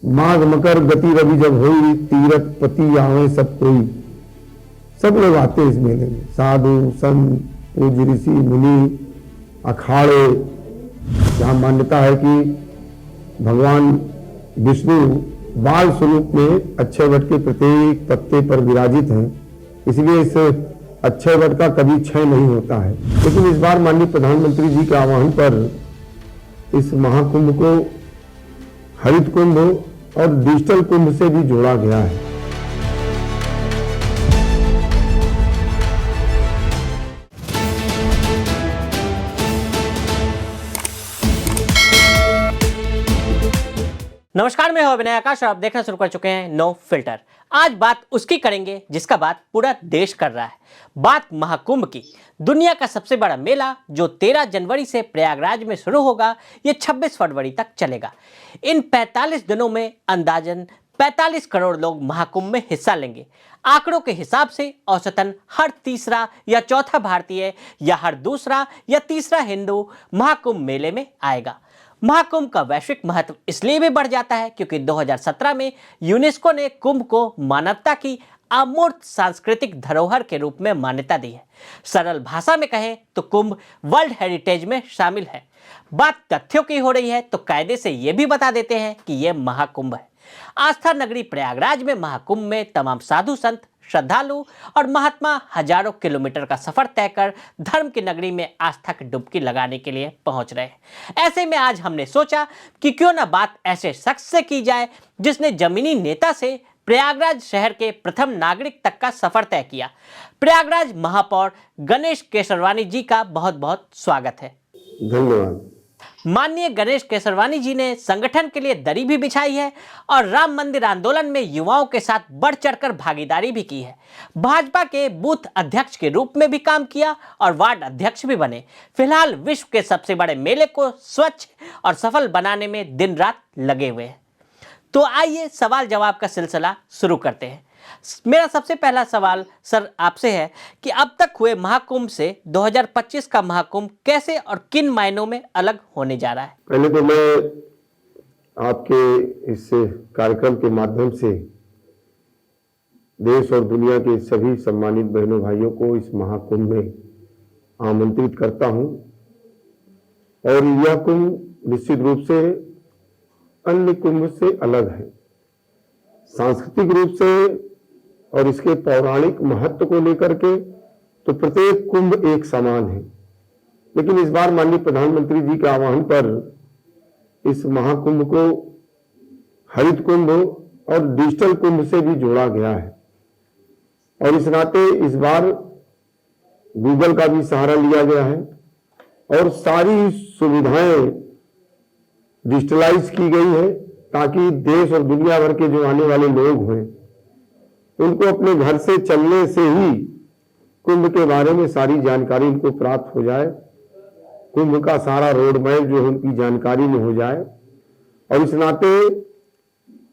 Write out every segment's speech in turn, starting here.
माघ मकर गति रवि जब होई, तीरथ पति आवे सब कोई। सब लोग आते हैं इस मेले में, साधु संत पूज्य ऋषि मुनि अखाड़े। जहाँ मान्यता है कि भगवान विष्णु बाल स्वरूप में अक्षय वट के प्रत्येक पत्ते पर विराजित हैं, इसलिए इस अक्षय वट का कभी क्षय नहीं होता है। लेकिन इस बार माननीय प्रधानमंत्री जी के आह्वान पर इस महाकुंभ को हरित कुंभ और डिजिटल कुंभ से भी जोड़ा गया है। नमस्कार, मैं हूं अभिनय आकाश और आप देखना शुरू कर चुके हैं नो फिल्टर। आज बात उसकी करेंगे जिसका बात पूरा देश कर रहा है। बात महाकुंभ की। दुनिया का सबसे बड़ा मेला जो 13 जनवरी से प्रयागराज में शुरू होगा, ये 26 फरवरी तक चलेगा। इन 45 दिनों में अंदाजन 45 करोड़ लोग महाकुंभ में हिस्सा लेंगे। आंकड़ों के हिसाब से औसतन हर तीसरा या चौथा भारतीय या हर दूसरा या तीसरा हिंदू महाकुंभ मेले में आएगा। महाकुंभ का वैश्विक महत्व इसलिए भी बढ़ जाता है क्योंकि 2017 में यूनेस्को ने कुंभ को मानवता की अमूर्त सांस्कृतिक धरोहर के रूप में मान्यता दी है। सरल भाषा में कहें तो कुंभ वर्ल्ड हेरिटेज में शामिल है। बात तथ्यों की हो रही है तो कायदे से यह भी बता देते हैं कि यह महाकुंभ है। आस्था नगरी प्रयागराज में महाकुंभ में तमाम साधु संत, श्रद्धालु और महात्मा हजारों किलोमीटर का सफर तय कर धर्म की नगरी में आस्था की डुबकी लगाने के लिए पहुंच रहे हैं। ऐसे में आज हमने सोचा कि क्यों ना बात ऐसे शख्स से की जाए जिसने जमीनी नेता से प्रयागराज शहर के प्रथम नागरिक तक का सफर तय किया। प्रयागराज महापौर गणेश केसरवानी जी का बहुत बहुत स्वागत है। धन्यवाद। माननीय गणेश केसरवानी जी ने संगठन के लिए दरी भी बिछाई है और राम मंदिर आंदोलन में युवाओं के साथ बढ़ चढ़कर भागीदारी भी की है। भाजपा के बूथ अध्यक्ष के रूप में भी काम किया और वार्ड अध्यक्ष भी बने। फिलहाल विश्व के सबसे बड़े मेले को स्वच्छ और सफल बनाने में दिन रात लगे हुए हैं। तो आइए सवाल जवाब का सिलसिला शुरू करते हैं। मेरा सबसे पहला सवाल सर आपसे है कि अब तक हुए महाकुंभ से 2025 का महाकुंभ कैसे और किन मायनों में अलग होने जा रहा है? पहले तो मैं आपके इस कार्यक्रम के माध्यम से देश और दुनिया के सभी सम्मानित बहनों भाइयों को इस महाकुंभ में आमंत्रित करता हूं। और यह कुंभ निश्चित रूप से अन्य कुंभ से अलग है, सांस्कृतिक रूप से और इसके पौराणिक महत्व को लेकर के तो प्रत्येक कुंभ एक समान है। लेकिन इस बार माननीय प्रधानमंत्री जी के आह्वान पर इस महाकुंभ को हरित कुंभ और डिजिटल कुंभ से भी जोड़ा गया है। और इस नाते इस बार गूगल का भी सहारा लिया गया है और सारी सुविधाएं डिजिटलाइज की गई है ताकि देश और दुनिया भर के जो आने वाले लोग हैं उनको अपने घर से चलने से ही कुंभ के बारे में सारी जानकारी उनको प्राप्त हो जाए, कुंभ का सारा रोड मैप जो है उनकी जानकारी में हो जाए। और इस नाते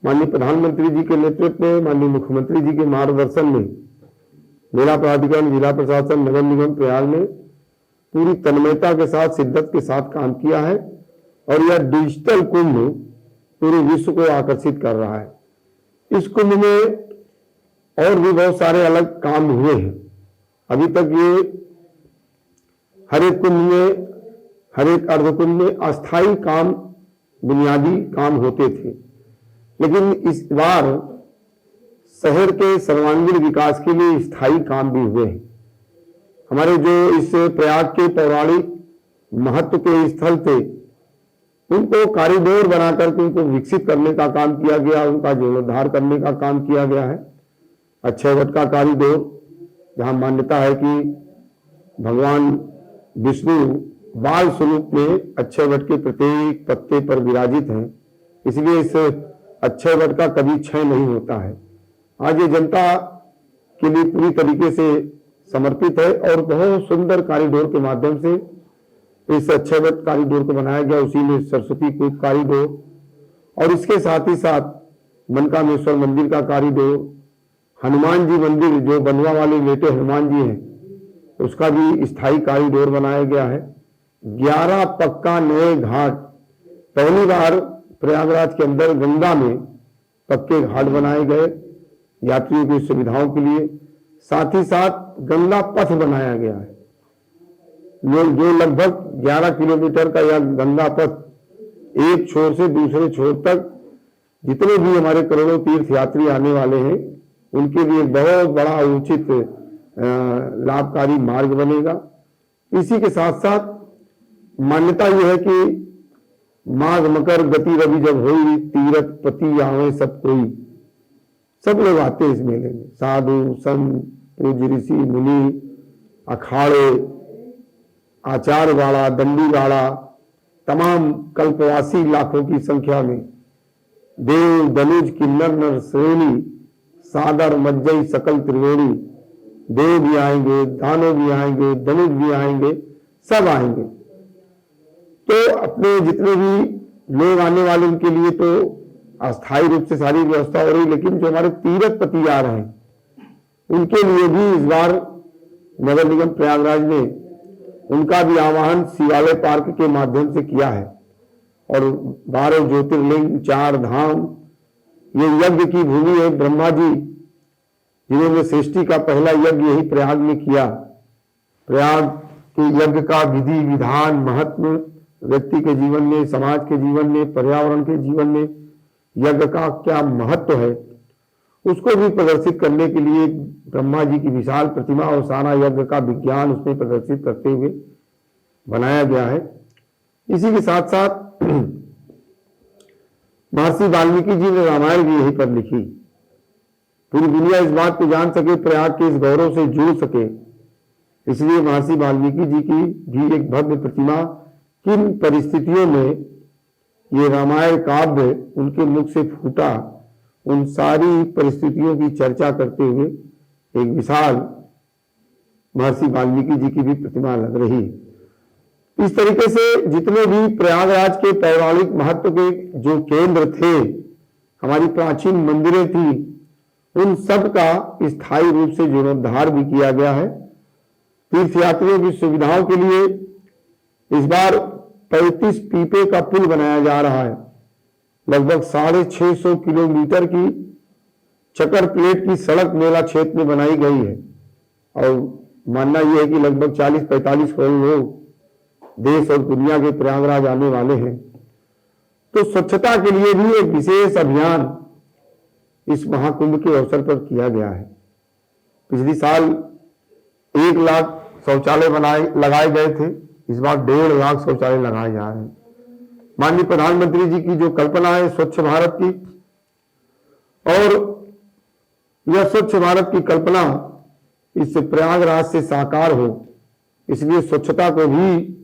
माननीय प्रधानमंत्री जी के नेतृत्व में, माननीय मुख्यमंत्री जी के मार्गदर्शन में मेला प्राधिकरण, जिला प्रशासन, नगर निगम प्रयाग ने पूरी तन्मयता के साथ, शिद्दत के साथ काम किया है और यह डिजिटल कुंभ पूरे विश्व को आकर्षित कर रहा है। इस कुंभ में और भी बहुत सारे अलग काम हुए हैं। अभी तक ये हर एक कुंभ में, हर एक अर्धकुंभ में अस्थायी काम, बुनियादी काम होते थे, लेकिन इस बार शहर के सर्वांगीण विकास के लिए स्थायी काम भी हुए हैं। हमारे जो इस प्रयाग के पौराणिक महत्व के स्थल थे उनको कॉरिडोर बनाकर के उनको विकसित करने का काम किया गया, उनका जीर्णोद्धार करने का काम किया गया है। अक्षय वट का कॉरिडोर, जहां मान्यता है कि भगवान विष्णु बाल स्वरूप में अक्षय वट के प्रत्येक पत्ते पर विराजित हैं, इसलिए इस अक्षय वट का कभी क्षय नहीं होता है। आज ये जनता के लिए पूरी तरीके से समर्पित है और बहुत सुंदर कॉरिडोर के माध्यम से इस अक्षय वट कॉरिडोर को बनाया गया। उसी में सरस्वती कूप कॉरिडोर और इसके साथ ही साथ मनकामेश्वर मंदिर का कॉरिडोर, हनुमान जी मंदिर जो बनवा वाले लेटे हनुमान जी हैं उसका भी स्थायी कॉरिडोर बनाया गया है। 11 पक्का नए घाट, पहली बार प्रयागराज के अंदर गंगा में पक्के घाट बनाए गए यात्रियों की सुविधाओं के लिए, साथ ही साथ गंगा पथ बनाया गया है। जो लगभग 11 किलोमीटर का यह गंगा पथ एक छोर से दूसरे छोर तक जितने भी हमारे करोड़ों तीर्थ यात्री आने वाले हैं उनके लिए बहुत बड़ा उचित लाभकारी मार्ग बनेगा। इसी के साथ साथ मान्यता यह है कि माघ मकर गति रवि जब हुई, तीरथ पति आवे सब कोई, सब लोग आते हैं इस मेले में, साधु संत पूज्य ऋषि मुनि, अखाड़े, आचार वाला, दंडी वाला, तमाम कल्पवासी लाखों की संख्या में, देव दनुज किन्नर नर श्रेणी, सादर मज्जई सकल त्रिवेणी, देव भी आएंगे, दानव भी आएंगे, दनुज भी आएंगे, सब आएंगे। तो अपने जितने भी लोग आने वाले उनके लिए तो अस्थायी रूप से सारी व्यवस्था हो रही, लेकिन जो हमारे तीर्थ पति आ रहे हैं उनके लिए भी इस बार नगर निगम प्रयागराज ने उनका भी आवाहन शिवालय पार्क के माध्यम से किया है। और 12 ज्योतिर्लिंग, 4 धाम, ये यज्ञ की भूमि है। ब्रह्मा जी जिन्होंने सृष्टि का पहला यज्ञ यही प्रयाग में किया। प्रयाग के यज्ञ का विधि विधान महत्व व्यक्ति के जीवन में, समाज के जीवन में, पर्यावरण के जीवन में यज्ञ का क्या महत्व है उसको भी प्रदर्शित करने के लिए ब्रह्मा जी की विशाल प्रतिमा और सारा यज्ञ का विज्ञान उसमें प्रदर्शित करते हुए बनाया गया है। इसी के साथ साथ महर्षि वाल्मीकि जी ने रामायण भी यहीं पर लिखी। पूरी दुनिया इस बात को जान सके, प्रयाग के इस गौरव से जुड़ सके, इसलिए महर्षि वाल्मीकि जी की भी एक भव्य प्रतिमा किन परिस्थितियों में ये रामायण काव्य उनके मुख से फूटा, उन सारी परिस्थितियों की चर्चा करते हुए एक विशाल महर्षि वाल्मीकि जी की भी प्रतिमा लग रही है। इस तरीके से जितने भी प्रयागराज के पौराणिक महत्व के जो केंद्र थे, हमारी प्राचीन मंदिरें थी, उन सब का स्थायी रूप से जीर्णोद्धार भी किया गया है। तीर्थयात्रियों की सुविधाओं के लिए इस बार 35 पीपे का पुल बनाया जा रहा है। लगभग 650 किलोमीटर की चक्कर प्लेट की सड़क मेला क्षेत्र में बनाई गई है और मानना यह है कि लगभग 40-45 करोड़ लोग देश और दुनिया के प्रयागराज आने वाले हैं। तो स्वच्छता के लिए भी एक विशेष अभियान इस महाकुंभ के अवसर पर किया गया है। पिछले साल 1 लाख शौचालय लगाए गए थे, इस बार 1.5 लाख शौचालय लगाए जा रहे हैं। माननीय प्रधानमंत्री जी की जो कल्पना है स्वच्छ भारत की, और यह स्वच्छ भारत की कल्पना इस प्रयागराज से साकार हो, इसलिए स्वच्छता को भी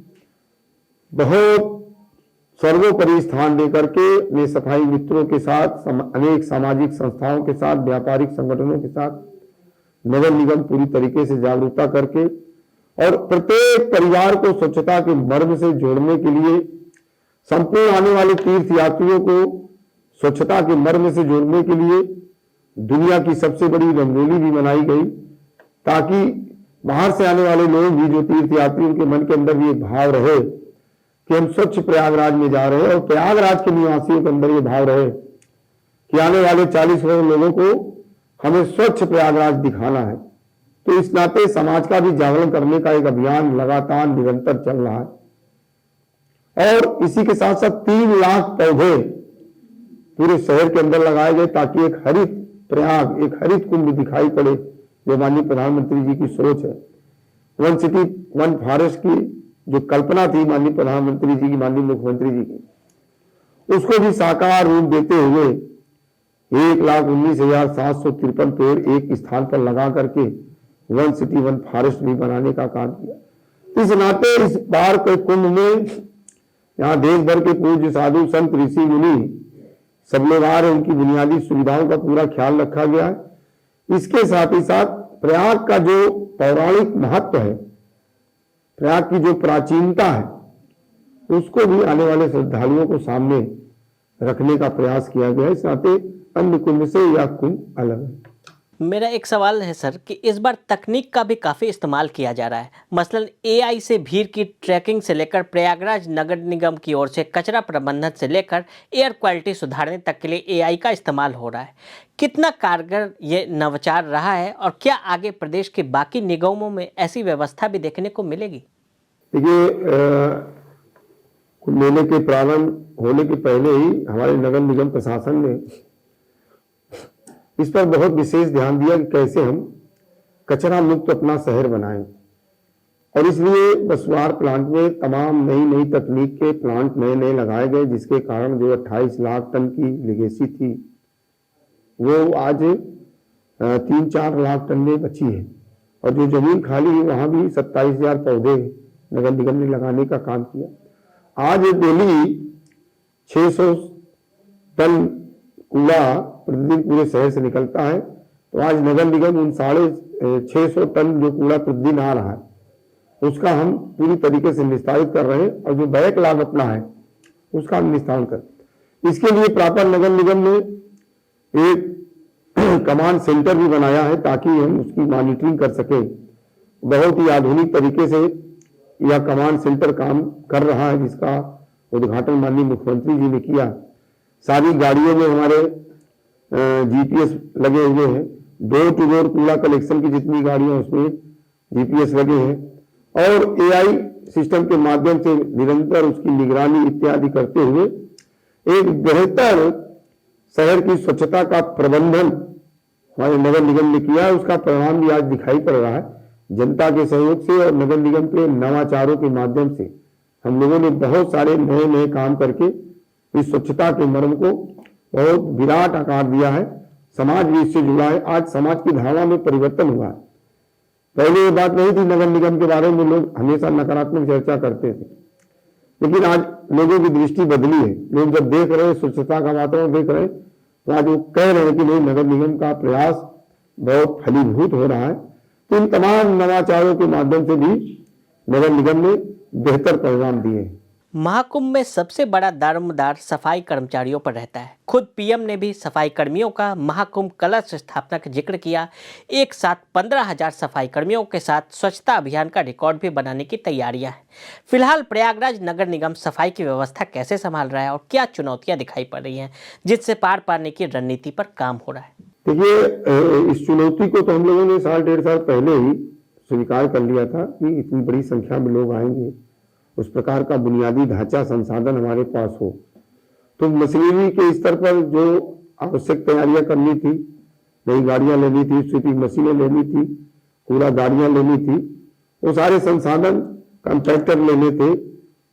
बहुत सर्वोपरि स्थान देकर के अपने सफाई मित्रों के साथ, अनेक सामाजिक संस्थाओं के साथ, व्यापारिक संगठनों के साथ नगर निगम पूरी तरीके से जागरूकता करके और प्रत्येक परिवार को स्वच्छता के मर्म से जोड़ने के लिए, संपूर्ण आने वाले तीर्थ यात्रियों को स्वच्छता के मर्म से जोड़ने के लिए दुनिया की सबसे बड़ी रंगोली भी बनाई गई, ताकि बाहर से आने वाले लोग भी, जो तीर्थ यात्री, उनके मन के अंदर भी एक भाव रहे कि हम स्वच्छ प्रयागराज में जा रहे हैं, और प्रयागराज के निवासियों के अंदर ये भाव रहे कि आने वाले 40 करोड़ लोगों को हमें स्वच्छ प्रयागराज दिखाना है। तो इस नाते समाज का भी जागरण करने का एक अभियान लगातार निरंतर चल रहा है। और इसी के साथ साथ 3 लाख पौधे पूरे शहर के अंदर लगाए गए, ताकि एक हरित प्रयाग, एक हरित कुंभ दिखाई पड़े, जो माननीय प्रधानमंत्री जी की सोच है। 1 सिटी 1 फॉरेस्ट की जो कल्पना थी माननीय प्रधानमंत्री जी की, माननीय मुख्यमंत्री जी की, उसको भी साकार रूप देते हुए 1,19,753 पेड़ एक स्थान पर लगा करके 1 सिटी 1 फॉरेस्ट भी बनाने का काम किया। इस नाते इस बार के कुंभ में यहाँ देश भर के पूज्य साधु संत ऋषि मुनि सब लोग आ रहे हैं, उनकी बुनियादी सुविधाओं का पूरा ख्याल रखा गया है। इसके साथ ही साथ प्रयाग का जो पौराणिक महत्व है, प्रयाग की जो प्राचीनता है, उसको भी आने वाले श्रद्धालुओं को सामने रखने का प्रयास किया गया है। इस नाते अन्य कुंभ से यह कुंभ अलग है। मेरा एक सवाल है सर कि इस बार तकनीक का भी काफ़ी इस्तेमाल किया जा रहा है। मसलन एआई से भीड़ की ट्रैकिंग से लेकर प्रयागराज नगर निगम की ओर से कचरा प्रबंधन से लेकर एयर क्वालिटी सुधारने तक के लिए एआई का इस्तेमाल हो रहा है। कितना कारगर ये नवाचार रहा है और क्या आगे प्रदेश के बाकी निगमों में ऐसी व्यवस्था भी देखने को मिलेगी? देखिए, मेले के प्रारंभ होने के पहले ही हमारे नगर निगम प्रशासन ने इस पर बहुत विशेष ध्यान दिया कि कैसे हम कचरा मुक्त अपना शहर बनाएं, और इसलिए बसवार प्लांट में तमाम नई नई तकनीक के प्लांट नए नए लगाए गए, जिसके कारण जो 28 लाख टन की लिगेसी थी वो आज 3-4 लाख टन में बची है। और जो जमीन खाली है वहां भी 27,000 पौधे नगर निगम ने लगाने का काम किया। आज डेली 600 टन कूड़ा प्रतिदिन पूरे शहर से निकलता है, तो आज नगर निगम उन 650 टन जो कूड़ा प्रतिदिन आ रहा है उसका हम पूरी तरीके से निस्तारित कर रहे हैं, और जो बैकलॉग अपना है उसका हम निस्तारण कर। इसके लिए प्रॉपर नगर निगम ने एक कमांड सेंटर भी बनाया है ताकि हम उसकी मॉनिटरिंग कर सके। बहुत ही आधुनिक तरीके से यह कमांड सेंटर काम कर रहा है, जिसका उद्घाटन माननीय मुख्यमंत्री जी ने किया। सारी गाड़ियों में हमारे जीपीएस लगे हुए हैं। डोर टू डोर कूड़ा कलेक्शन की जितनी गाड़ियां उसमें जीपीएस लगे हैं, और एआई सिस्टम के माध्यम से निरंतर उसकी निगरानी इत्यादि करते हुए एक बेहतर शहर की स्वच्छता का प्रबंधन हमारे नगर निगम ने किया है। उसका परिणाम भी आज दिखाई पड़ रहा है। जनता के सहयोग से और नगर निगम के नवाचारों के माध्यम से हम लोगों ने बहुत सारे नए नए काम करके इस स्वच्छता के मर्म को बहुत विराट आकार दिया है। समाज भी इससे जुड़ा है। आज समाज की धारणा में परिवर्तन हुआ है। पहले ये बात नहीं थी, नगर निगम के बारे में लोग हमेशा नकारात्मक चर्चा करते थे, लेकिन आज लोगों की दृष्टि बदली है। लोग जब देख रहे हैं स्वच्छता का वातावरण देख रहे हैं, तो आज वो कह रहे हैं कि नहीं, नगर निगम का प्रयास बहुत फलीभूत हो रहा है। तो इन तमाम नवाचारों के माध्यम से भी नगर निगम ने बेहतर परिणाम दिए। महाकुंभ में सबसे बड़ा दारोमदार सफाई कर्मचारियों पर रहता है। खुद पीएम ने भी सफाई कर्मियों का महाकुंभ कलश स्थापना का जिक्र किया। एक साथ 15,000 सफाई कर्मियों के साथ स्वच्छता अभियान का रिकॉर्ड भी बनाने की तैयारियां हैं। फिलहाल प्रयागराज नगर निगम सफाई की व्यवस्था कैसे संभाल रहा है और क्या चुनौतियां दिखाई पड़ रही हैं जिससे पार पाने की रणनीति पर काम हो रहा है? देखिए, इस चुनौती को तो हम लोगों ने 1.5 साल पहले ही स्वीकार कर लिया था कि इतनी बड़ी संख्या में लोग आएंगे, उस प्रकार का बुनियादी ढांचा संसाधन हमारे पास हो। तो मशीनरी के स्तर पर जो आवश्यक तैयारियां करनी थी, नई गाड़ियां लेनी थी, स्वीपिंग मशीनें लेनी थी, कूड़ा गाड़ियां लेनी थी, वो सारे संसाधन कॉन्ट्रैक्टर लेने थे,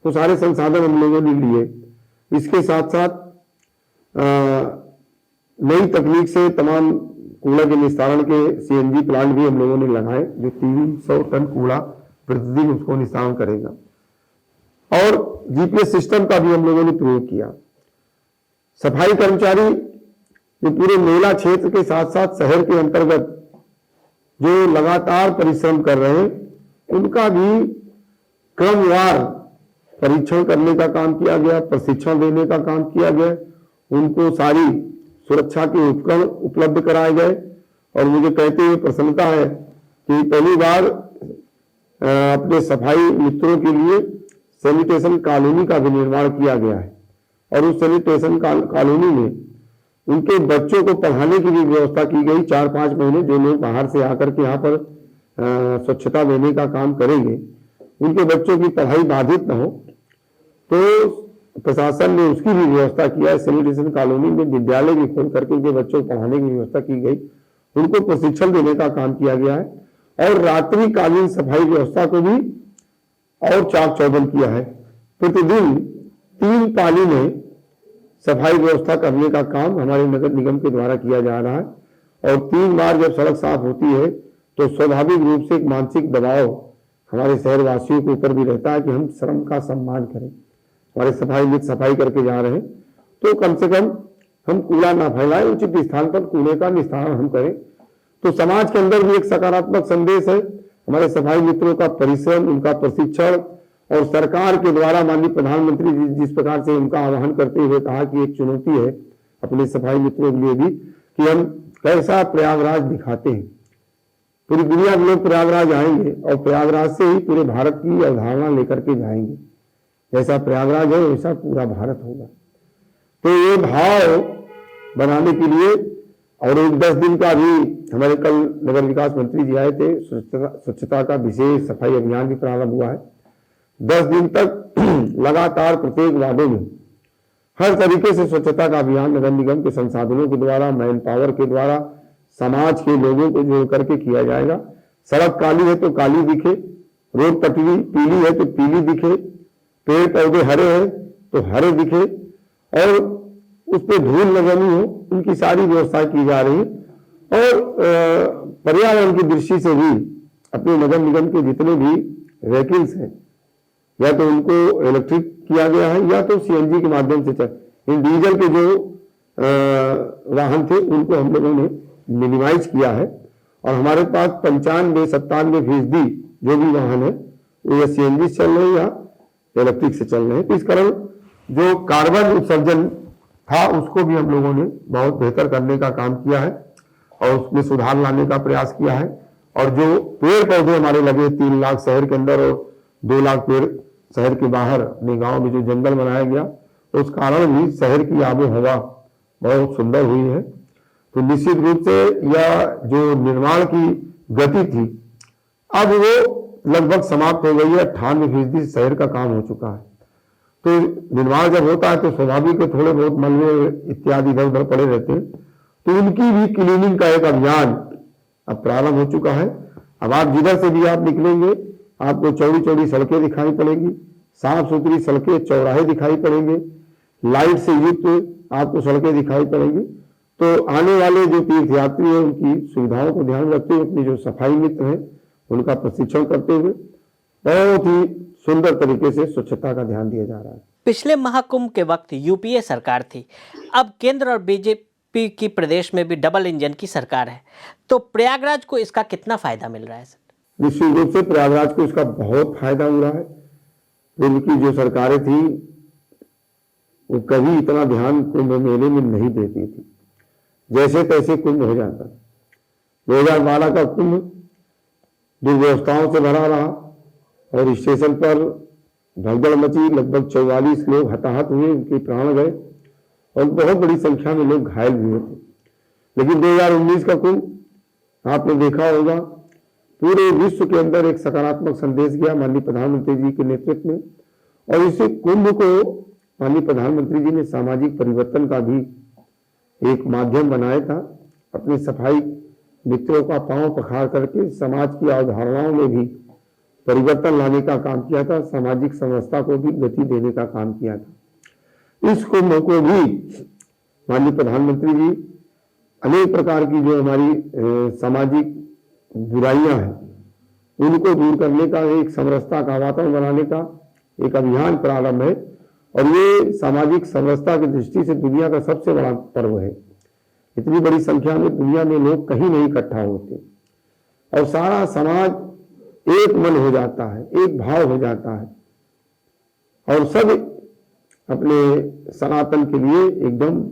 वो सारे संसाधन हम लोगों ने लिए। इसके साथ साथ नई तकनीक से तमाम कूड़ा के निस्तारण के सीएनजी प्लांट भी हम लोगों ने लगाए, जो 300 टन कूड़ा प्रतिदिन उसको निस्तारण करेगा। और जीपीएस सिस्टम का भी हम लोगों ने प्रयोग किया। सफाई कर्मचारी जो पूरे मेला क्षेत्र के साथ साथ शहर के अंतर्गत जो लगातार परिश्रम कर रहे हैं, उनका भी क्रमवार परीक्षण करने का काम किया गया, प्रशिक्षण देने का काम किया गया, उनको सारी सुरक्षा के उपकरण उपलब्ध कराए गए। और मुझे कहते हुए प्रसन्नता है कि पहली बार अपने सफाई मित्रों के लिए सैनिटेशन कॉलोनी का भी निर्माण किया गया है, और उस सैनिटेशन कॉलोनी में उनके बच्चों को पढ़ाने की भी व्यवस्था की गई। 4-5 महीने जो लोग बाहर से आकर के यहाँ पर स्वच्छता देने का काम करेंगे, उनके बच्चों की पढ़ाई बाधित न हो, तो प्रशासन ने उसकी भी व्यवस्था किया है। सैनिटेशन कॉलोनी में विद्यालय भी खोल करके उनके बच्चों को पढ़ाने की व्यवस्था की गई, उनको प्रशिक्षण देने का काम किया गया है, और रात्रिकालीन सफाई व्यवस्था को भी और चाक चौबंद किया है। प्रतिदिन 3 पाली में सफाई व्यवस्था करने का काम हमारे नगर निगम के द्वारा किया जा रहा है, और 3 बार जब सड़क साफ होती है तो स्वाभाविक रूप से एक मानसिक दबाव हमारे शहरवासियों के ऊपर भी रहता है कि हम श्रम का सम्मान करें। हमारे सफाई मित्र सफाई करके जा रहे हैं, तो कम से कम हम कूड़ा ना फैलाएं, उचित स्थान पर कूड़े का निस्तारण हम करें। तो समाज के अंदर भी एक सकारात्मक संदेश है। हमारे सफाई मित्रों का परिश्रम, उनका प्रशिक्षण, और सरकार के द्वारा माननीय प्रधानमंत्री जी जिस प्रकार से उनका आह्वान करते हुए कहा कि एक चुनौती है अपने सफाई मित्रों के लिए भी कि हम कैसा प्रयागराज दिखाते हैं। पूरी दुनिया के लोग प्रयागराज आएंगे और प्रयागराज से ही पूरे भारत की अवधारणा लेकर के जाएंगे। जैसा प्रयागराज है वैसा पूरा भारत होगा। तो ये भाव बनाने के लिए और एक 10 दिन का भी हमारे कल नगर विकास मंत्री जी आए थे, स्वच्छता का विशेष सफाई अभियान भी प्रारंभ हुआ है। 10 दिन तक लगातार प्रत्येक वार्डों में हर तरीके से स्वच्छता का अभियान नगर निगम के संसाधनों के द्वारा, मैन पावर के द्वारा, समाज के लोगों को जोड़ करके किया जाएगा। सड़क काली है तो काली दिखे, रोड पटरी पीली है तो पीली दिखे, पेड़ पौधे हरे हैं तो हरे दिखे और उस पर धूल न जमी हो, उनकी सारी व्यवस्था की जा रही है। और पर्यावरण की दृष्टि से भी अपने नगर निगम के जितने भी व्हीकल्स हैं या तो उनको इलेक्ट्रिक किया गया है या तो सीएनजी के माध्यम से इन डीजल के जो वाहन थे उनको हम लोगों ने मिनिमाइज किया है और हमारे पास 95-97% जो भी वाहन है वो या सीएनजी से चल रहे हैं या इलेक्ट्रिक से चल रहे हैं। तो इस कारण जो कार्बन उत्सर्जन था उसको भी हम लोगों ने बहुत बेहतर करने का काम किया है और उसमें सुधार लाने का प्रयास किया है। और जो पेड़ पौधे हमारे लगे 3 लाख शहर के अंदर और 2 लाख पेड़ शहर के बाहर अपने गांव में जो जंगल बनाया गया उस कारण भी शहर की आबो हवा बहुत सुंदर हुई है। तो निश्चित रूप से यह जो निर्माण की गति थी अब वो लगभग समाप्त हो गई है। 98% शहर का काम हो चुका है। तो निर्माण जब होता है तो स्वाभाविक है थोड़े बहुत मलबे इत्यादि इधर उधर पड़े रहते हैं, तो उनकी भी क्लीनिंग का एक अभियान अब प्रारंभ हो चुका है। अब आप जिधर से भी आप निकलेंगे आपको चौड़ी चौड़ी सड़कें दिखाई पड़ेंगी, साफ सुथरी सड़कें, चौराहे दिखाई पड़ेंगे, लाइट से युक्त आपको सड़कें दिखाई पड़ेंगी। तो आने वाले जो तीर्थयात्री हैं उनकी सुविधाओं को ध्यान रखते हुए अपनी जो सफाई मित्र हैं उनका प्रशिक्षण करते हुए बहुत ही सुंदर तरीके से स्वच्छता का ध्यान दिया जा रहा है। पिछले महाकुंभ के वक्त यूपीए सरकार थी, अब केंद्र और बीजेपी की प्रदेश में भी डबल इंजन की सरकार है, तो प्रयागराज को इसका कितना फायदा मिल रहा है सर? निश्चित रूप से प्रयागराज को इसका बहुत फायदा हुआ है। पूर्व की जो सरकारें थी वो कभी इतना ध्यान कुंभ मेले में नहीं देती थी, जैसे तैसे कुंभ हो जाता। 2012 का कुंभ दुर्व्यवस्थाओं से भरा रहा और स्टेशन पर भगदड़ मची, लगभग 44 लोग हताहत हुए, उनके प्राण गए और बहुत बड़ी संख्या में लोग घायल भी हुए थे। लेकिन 2019 का कुंभ आपने देखा होगा पूरे विश्व के अंदर एक सकारात्मक संदेश गया माननीय प्रधानमंत्री जी के नेतृत्व में और इसी कुंभ को माननीय प्रधानमंत्री जी ने सामाजिक परिवर्तन का भी एक माध्यम बनाया था। अपने सफाई मित्रों का पांव पखार करके समाज की अवधारणाओं में भी परिवर्तन लाने का काम किया था, सामाजिक समरसता को भी गति देने का काम किया था। इस कुंभ को भी माननीय प्रधानमंत्री जी अनेक प्रकार की जो हमारी सामाजिक बुराइयां हैं उनको दूर करने का, एक समरसता का वातावरण बनाने का एक अभियान प्रारंभ है और ये सामाजिक समरसता की दृष्टि से दुनिया का सबसे बड़ा पर्व है। इतनी बड़ी संख्या में दुनिया में लोग कहीं नहीं इकट्ठा होते और सारा समाज एक मन हो जाता है, एक भाव हो जाता है और सब अपने सनातन के लिए एकदम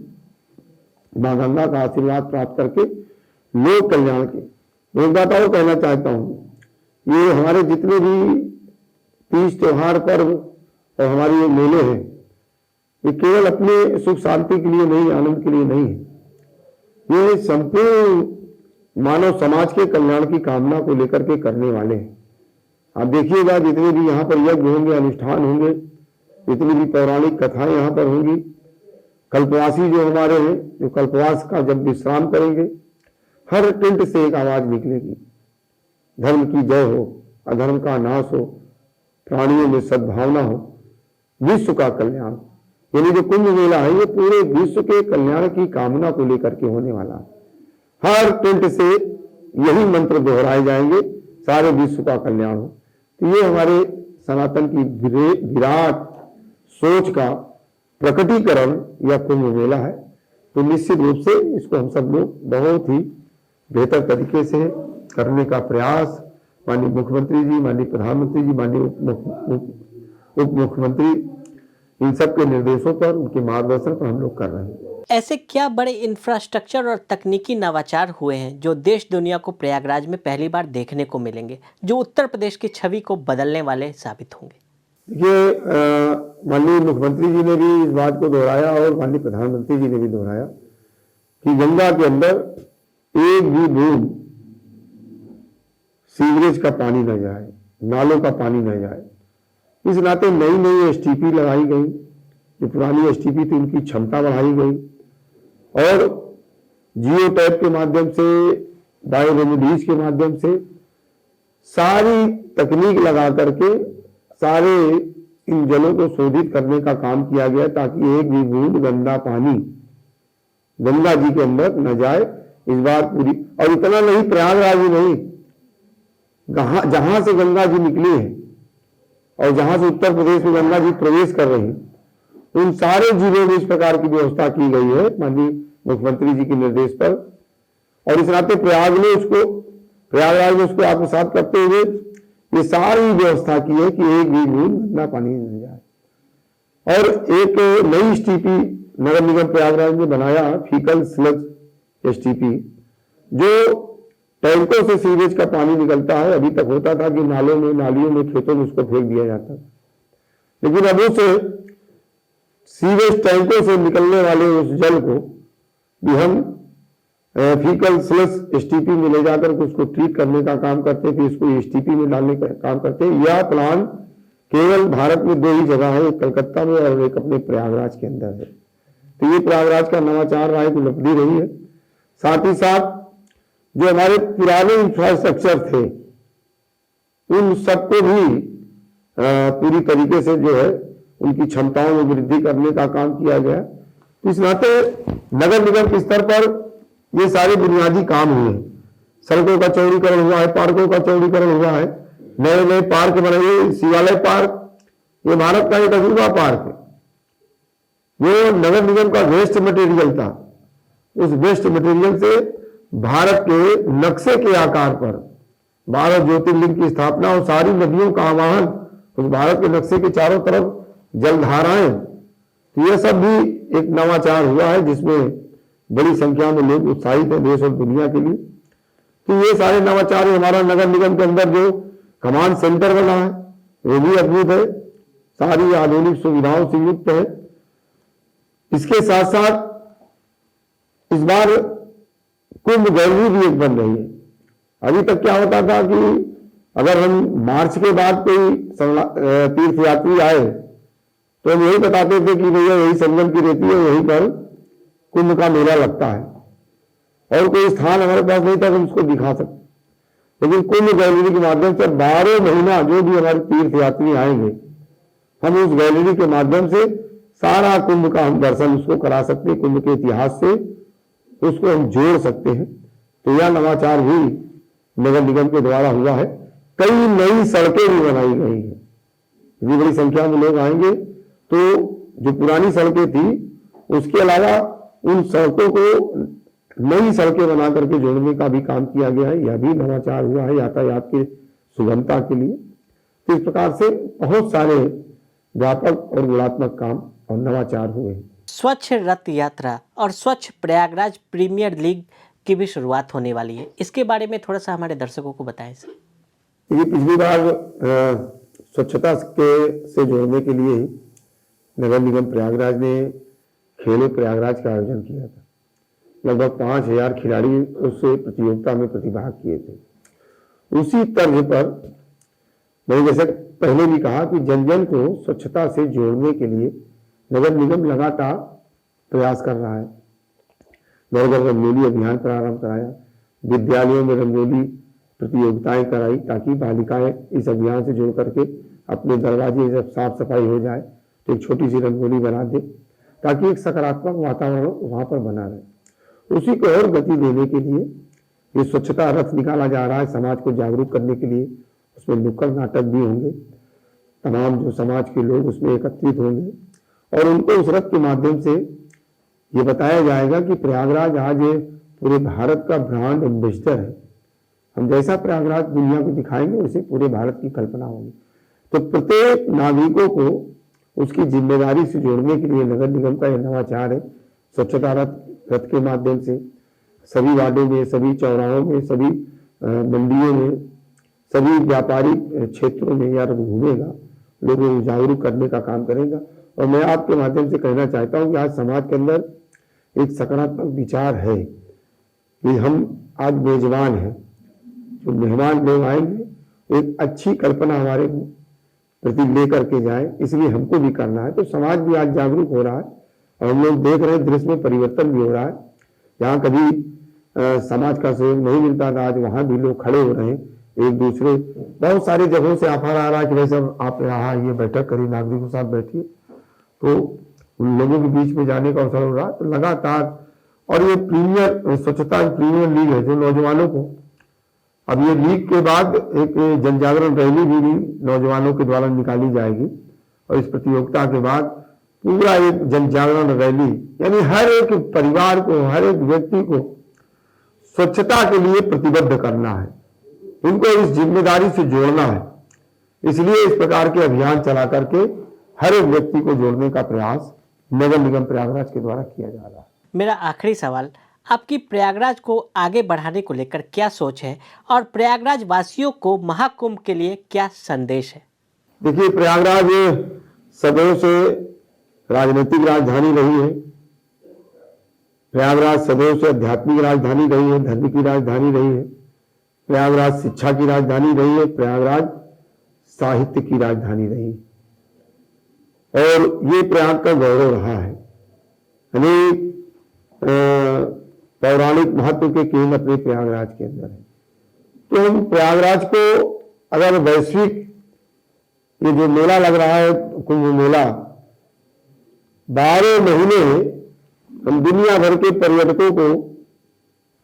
मां गंगा का आशीर्वाद प्राप्त करके लोक कल्याण के। मैं एक बात और कहना चाहता हूं, ये हमारे जितने भी तीज त्योहार पर्व और हमारे ये मेले हैं ये केवल अपने सुख शांति के लिए नहीं, आनंद के लिए नहीं है, ये संपूर्ण मानव समाज के कल्याण की कामना को लेकर के करने वाले हैं। आप देखिएगा जितने भी यहाँ पर यज्ञ होंगे, अनुष्ठान होंगे, जितनी भी पौराणिक कथाएं यहाँ पर होंगी, कल्पवासी जो हमारे हैं जो कल्पवास का जब विश्राम करेंगे हर टेंट से एक आवाज निकलेगी, धर्म की जय हो, अधर्म का नाश हो, प्राणियों में सद्भावना हो, विश्व का कल्याण। यानी जो कुंभ मेला है ये पूरे विश्व के कल्याण की कामना को लेकर के होने वाला है। हर टेंट से यही मंत्र दोहराए जाएंगे, सारे विश्व का कल्याण हो। तो ये हमारे सनातन की विराट सोच का प्रकटीकरण यह कुंभ मेला है। तो निश्चित रूप से इसको हम सब लोग बहुत ही बेहतर तरीके से करने का प्रयास माननीय मुख्यमंत्री जी, माननीय प्रधानमंत्री जी, माननीय उप मुख्यमंत्री इन सब के निर्देशों पर, उनके मार्गदर्शन पर हम लोग कर रहे हैं। ऐसे क्या बड़े इंफ्रास्ट्रक्चर और तकनीकी नवाचार हुए हैं जो देश दुनिया को प्रयागराज में पहली बार देखने को मिलेंगे, जो उत्तर प्रदेश की छवि को बदलने वाले साबित होंगे? देखिए, माननीय मुख्यमंत्री जी ने भी इस बात को दोहराया और माननीय प्रधानमंत्री जी ने भी दोहराया कि गंगा के अंदर एक भी बूंद सीवरेज का पानी न जाए, नालों का पानी न जाए। इस नाते नई नई एसटीपी लगाई गई, जो पुरानी एसटीपी थी उनकी क्षमता बढ़ाई गई और जियो टैप के माध्यम से, बायो रेमेडीज के माध्यम से सारी तकनीक लगा करके सारे इन जलों को शोधित करने का काम किया गया ताकि एक भी बूंद गंदा पानी गंगा जी के अंदर न जाए। इस बार पूरी, और इतना नहीं, प्रयागराज ही नहीं, जहां से गंगा जी निकली है और जहां से उत्तर प्रदेश में गंगा जी प्रवेश कर रही है, उन सारे जिलों में इस प्रकार की व्यवस्था की गई है माननीय मुख्यमंत्री जी के निर्देश पर। और इस नाते प्रयागराज में उसको आत्मसात करते हुए ये सारी व्यवस्था की है कि एक भी बूंद गंदा पानी नहीं जाए। और एक नई एसटीपी नगर निगम प्रयागराज ने बनाया, फीकल स्लज एसटीपी, जो टैंकों से सीवेज का पानी निकलता है। अभी तक होता था कि नालों में, नालियों में, खेतों में उसको फेंक दिया जाता, लेकिन अब उस सीवेज टैंकों से निकलने वाले उस जल को भी हम फीकल स्लज एसटीपी में ले जाकर के उसको ट्रीट करने का काम करते हैं, फिर इसको एसटीपी में डालने का काम करते हैं। यह प्लान केवल भारत में 2 ही जगह है, एक कलकत्ता में और एक अपने प्रयागराज के अंदर है। तो ये प्रयागराज का नवाचार रहा है, उपलब्धि रही है। साथ ही साथ जो हमारे पुराने इंफ्रास्ट्रक्चर थे उन सबको भी पूरी तरीके से जो है उनकी क्षमताओं में वृद्धि करने का काम किया गया। इस नाते नगर निगम के स्तर पर ये सारे बुनियादी काम हुए हैं। सड़कों का चौड़ीकरण हुआ है, पार्कों का चौड़ीकरण हुआ है, नए नए पार्क बने हुए। शिवालय पार्क ये भारत का एक अजूबा पार्क है, जो नगर निगम का वेस्ट मटेरियल था। उस वेस्ट मटेरियल से भारत के नक्शे के आकार पर 12 ज्योतिर्लिंग की स्थापना और सारी नदियों का आवाहन, उस भारत के नक्शे के चारों तरफ जलधाराएं, तो यह सब भी एक नवाचार हुआ है जिसमें बड़ी संख्या में लोग उत्साहित हैं देश और दुनिया के लिए। तो ये सारे नवाचार, हमारा नगर निगम के अंदर जो कमांड सेंटर बना है वो भी अद्भुत है, सारी आधुनिक सुविधाओं से युक्त है। इसके साथ साथ इस बार कुंभ गैलरी भी एक बन रही है। अभी तक क्या होता था कि अगर हम मार्च के बाद कोई तीर्थ यात्री आए तो हम यही बताते थे कि भैया यही संगम की रेती है, यहीं पर कुंभ का मेला लगता है, और कोई स्थान हमारे पास नहीं था हम उसको दिखा सकते। लेकिन कुंभ गैलरी के माध्यम से 12 महीना जो भी हमारे तीर्थ यात्री आएंगे, हम उस गैलरी के माध्यम से सारा कुंभ का हम दर्शन उसको करा सकते हैं, कुंभ के इतिहास से उसको हम जोड़ सकते हैं। तो यह नवाचार भी नगर निगम के द्वारा हुआ है। कई नई सड़कें भी बनाई गई हैं, इतनी बड़ी संख्या में लोग आएंगे तो जो पुरानी सड़कें थी उसके अलावा उन सड़कों को नई सड़कें बना करके जोड़ने का भी काम किया गया है। यह भी नवाचार हुआ है यातायात की सुगमता के लिए। तो इस प्रकार से बहुत सारे व्यापक और गुणात्मक काम और नवाचार हुए हैं। स्वच्छ रथ यात्रा और स्वच्छ प्रयागराज प्रीमियर लीग की भी शुरुआत होने वाली है, इसके बारे में थोड़ा सा हमारे दर्शकों को बताएं सर। ये पिछली बार स्वच्छता से जोड़ने के लिए नगर निगम प्रयागराज ने खेलो प्रयागराज का आयोजन किया था। लगभग 5000 खिलाड़ी उस प्रतियोगिता में प्रतिभाग किए थे। उसी तर्ज पर मैंने जैसे पहले भी कहा कि जन जन को स्वच्छता से जोड़ने के लिए नगर निगम लगातार प्रयास कर रहा है। घर घर रंगोली अभियान प्रारंभ कराया, विद्यालयों में रंगोली प्रतियोगिताएं कराई ताकि बालिकाएं इस अभियान से जुड़ करके अपने दरवाजे जब साफ सफाई हो जाए तो एक छोटी सी रंगोली बना दे ताकि एक सकारात्मक वातावरण वहां पर बना रहे। उसी को और गति देने के लिए ये स्वच्छता रथ निकाला जा रहा है, समाज को जागरूक करने के लिए। उसमें नुक्कड़ नाटक भी होंगे, तमाम जो समाज के लोग उसमें एकत्रित होंगे और उनको उस रथ के माध्यम से ये बताया जाएगा कि प्रयागराज आज पूरे भारत का ब्रांड एम्बेसडर है। हम जैसा प्रयागराज दुनिया को दिखाएंगे उसे पूरे भारत की कल्पना होगी। तो प्रत्येक नागरिकों को उसकी जिम्मेदारी से जोड़ने के लिए नगर निगम का यह नवाचार है। स्वच्छता रथ के माध्यम से सभी वार्डों में, सभी चौराहों में, सभी मंडियों में, सभी व्यापारिक क्षेत्रों में यह रथ घूमेगा, लोगों को जागरूक करने का काम करेगा। और मैं आपके माध्यम से कहना चाहता हूं कि आज समाज के अंदर एक सकारात्मक विचार है कि हम आज मेजबान हैं, जो मेहमान लोग आएंगे एक अच्छी कल्पना हमारे प्रति लेकर के जाए, इसलिए हमको भी करना है। तो समाज भी आज जागरूक हो रहा है और हम लोग देख रहे हैं दृश्य में परिवर्तन भी हो रहा है। जहाँ कभी समाज का सहयोग नहीं मिलता था, आज वहां भी लोग खड़े हो रहे हैं, एक दूसरे बहुत सारी जगहों से ऑफर आ रहा है कि भाई साहब आप यहाँ ये बैठक करिए, नागरिकों के साथ बैठिए, तो उन लोगों के बीच में जाने का अवसर हो रहा है। तो लगातार, और ये प्रीमियर स्वच्छता प्रीमियर लीग है जो नौजवानों को, अब ये लीग के बाद एक जन जागरण रैली भी नौजवानों के द्वारा निकाली जाएगी और इस प्रतियोगिता के बाद पूरा एक जन जागरण रैली, यानी हर एक परिवार को, हर एक व्यक्ति को स्वच्छता के लिए प्रतिबद्ध करना है, उनको इस जिम्मेदारी से जोड़ना है। इसलिए इस प्रकार के अभियान चला करके हर एक व्यक्ति को जोड़ने का प्रयास नगर निगम प्रयागराज के द्वारा किया जा रहा है। मेरा आखिरी सवाल, आपकी प्रयागराज को आगे बढ़ाने को लेकर क्या सोच है और प्रयागराज वासियों को महाकुंभ के लिए क्या संदेश है? देखिए, प्रयागराज सदैव से राजनीतिक राजधानी रही है, प्रयागराज सदैव से आध्यात्मिक राजधानी रही है, धर्म की राजधानी रही है, प्रयागराज शिक्षा की राजधानी रही है, प्रयागराज साहित्य की राजधानी रही और ये प्रयाग का गौरव रहा है। अनेक पौराणिक महत्व के केंद्र अपने प्रयागराज के अंदर है। तो हम प्रयागराज को अगर वैश्विक ये जो मेला लग रहा है कुंभ मेला, 12 महीने हम दुनिया भर के पर्यटकों को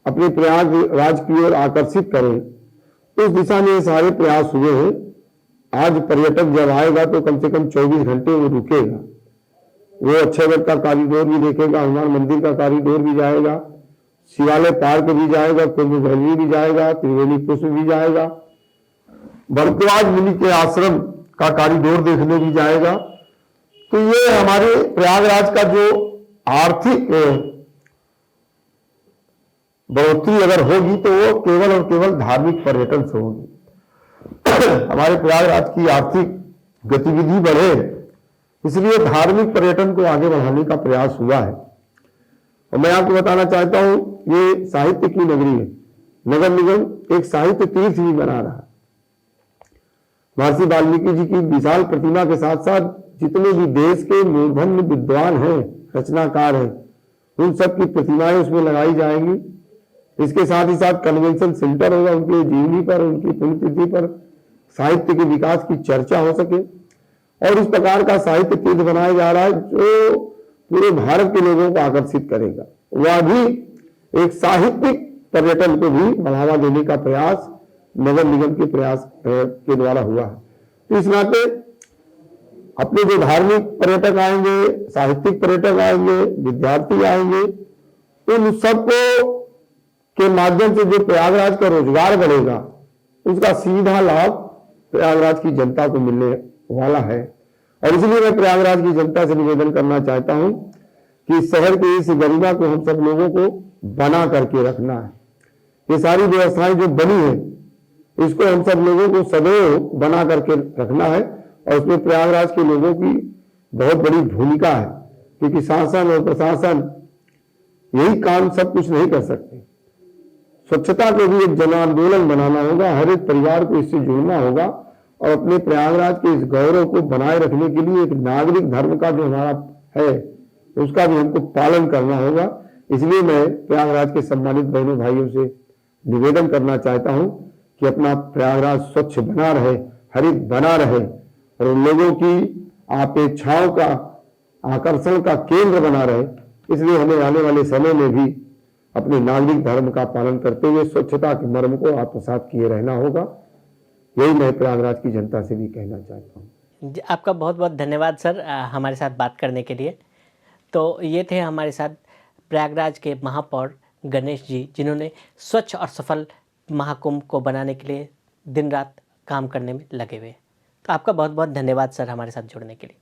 अपने प्रयागराज की ओर आकर्षित करें, तो इस दिशा में सारे प्रयास हुए हैं। आज पर्यटक जब आएगा तो कम से कम 24 घंटे वो रुकेगा, वो अक्षयवट का कॉरिडोर भी देखेगा, हनुमान मंदिर का कॉरिडोर भी जाएगा, शिवालय पार्क भी जाएगा, कुंभ वैली भी जाएगा, त्रिवेणी पुष्प भी जाएगा, भरद्वाज मुनि के आश्रम का कॉरिडोर देखने भी जाएगा। तो ये हमारे प्रयागराज का जो आर्थिक बढ़ोतरी अगर होगी तो वो केवल और केवल धार्मिक पर्यटन से होगी। हमारे प्रयागराज की आर्थिक गतिविधि बढ़े, इसलिए धार्मिक पर्यटन को आगे बढ़ाने का प्रयास हुआ है। और मैं आपको बताना चाहता हूं, ये साहित्य की नगरी है, नगर निगम एक साहित्य तीर्थ भी बना रहा है। महर्षि वाल्मीकि जी की विशाल प्रतिमा के साथ साथ जितने भी देश के मूर्धन्य विद्वान हैं, रचनाकार हैं, उन सब की प्रतिमाएं उसमें लगाई जाएंगी। इसके साथ ही साथ कन्वेंशन सेंटर होगा, उनकी जीवनी पर, उनकी पुण्यतिथि पर साहित्य के विकास की चर्चा हो सके। और इस प्रकार का साहित्य तीर्थ बनाया जा रहा है जो पूरे भारत के लोगों को आकर्षित करेगा। वह भी एक साहित्यिक पर्यटन को भी बढ़ावा देने का प्रयास नगर निगम के प्रयास के द्वारा हुआ है। तो इस नाते अपने जो धार्मिक पर्यटक आएंगे, साहित्यिक पर्यटक आएंगे, विद्यार्थी आएंगे, उन सबको के माध्यम से जो प्रयागराज का रोजगार बढ़ेगा, उसका सीधा लाभ प्रयागराज की जनता को मिलने वाला है। और इसलिए मैं प्रयागराज की जनता से निवेदन करना चाहता हूं कि शहर की इस गरिमा को हम सब लोगों को बना करके रखना है। ये सारी व्यवस्थाएं जो बनी है, इसको हम सब लोगों को सदैव बना करके रखना है और उसमें प्रयागराज के लोगों की बहुत बड़ी भूमिका है, क्योंकि शासन और प्रशासन यही काम सब कुछ नहीं कर सकते। स्वच्छता को भी एक जन आंदोलन बनाना होगा, हर एक परिवार को इससे जुड़ना होगा और अपने प्रयागराज के इस गौरव को बनाए रखने के लिए एक नागरिक धर्म का जो हमारा है उसका भी हमको पालन करना होगा। इसलिए मैं प्रयागराज के सम्मानित बहनों भाइयों से निवेदन करना चाहता हूं कि अपना प्रयागराज स्वच्छ बना रहे, हरित बना रहे और उन लोगों की अपेक्षाओं का आकर्षण का केंद्र बना रहे। इसलिए हमें आने वाले समय में भी अपने नागरिक धर्म का पालन करते हुए स्वच्छता के मर्म को आत्मसात किए रहना होगा। यही मैं प्रयागराज की जनता से भी कहना चाहता हूँ। आपका बहुत बहुत धन्यवाद सर हमारे साथ बात करने के लिए। तो ये थे हमारे साथ प्रयागराज के महापौर गणेश जी, जिन्होंने स्वच्छ और सफल महाकुंभ को बनाने के लिए दिन रात काम करने में लगे हुए। तो आपका बहुत बहुत धन्यवाद सर हमारे साथ जुड़ने के लिए।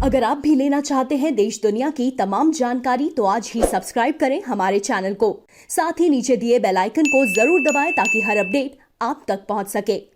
अगर आप भी लेना चाहते हैं देश दुनिया की तमाम जानकारी तो आज ही सब्सक्राइब करें हमारे चैनल को। साथ ही नीचे दिए बेल आइकन को जरूर दबाएं ताकि हर अपडेट आप तक पहुंच सके।